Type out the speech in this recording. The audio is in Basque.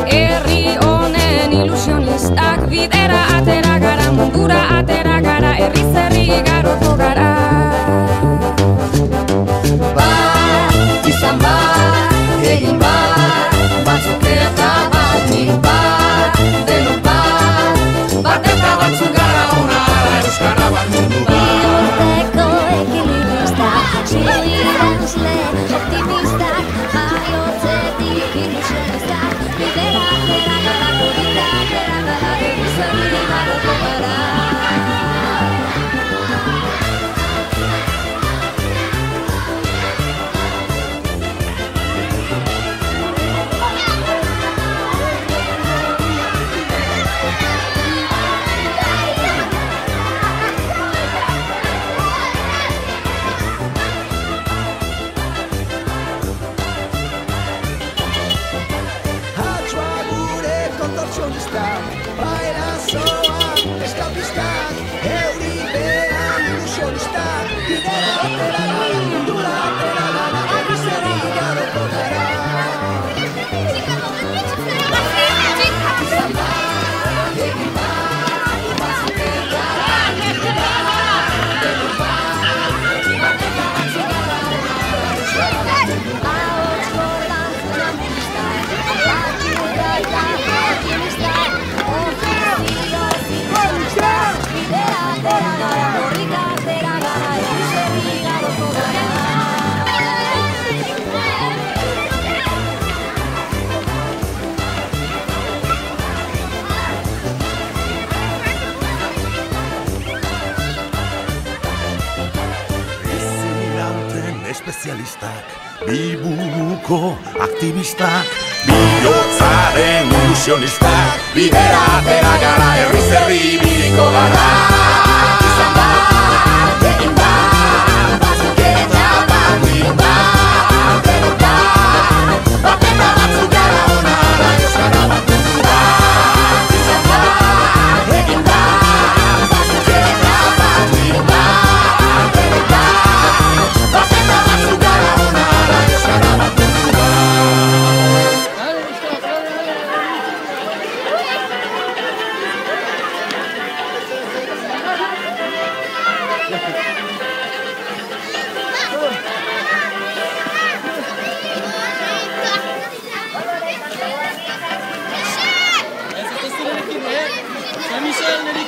Herri honen ilusionistak, bidera atera gara, mundura atera gara, herri zerri garoko gara. Bat, izan bat, egin bat, batzuk eta batik bat, denok bat, bat eta batzuk gara ona, euskara bat mundu bat. Bihotzeko ekilibristak, silerazle optimistak, jaiotzetik ilusionistak, bidera atera gara, bidera atera gara, herri zerri garoko gara. Baila zoan, eskapistak, euri behan ilusionistak, bidera atera gara, mundura atera gara, herri zerri garoko gara. Izan bat, egin bat, batzuk eta batik bat, denok bat, bat eta batzuk gara ona, euskara bat mundu bat. Ahots gordan funambistak, batzuk eta optimistak, ofizioz ilusionistak, bidera atera gara, horrik atera gara, herri zerri garoko gara. Espezialistak, biburuko aktivistak, bihotzaren ilusionistak, bidera atera gara, herri zerri ibiliko gara. Izan bat, egin bat, batzuk eta batik bat, denok bat, bat eta batzuk gara ona, euskara bat mundu bat. Izan bat, egin bat, batzuk eta batik bat, denok bat, bat eta batzuk gara ona, euskara bat mundu bat. Michel,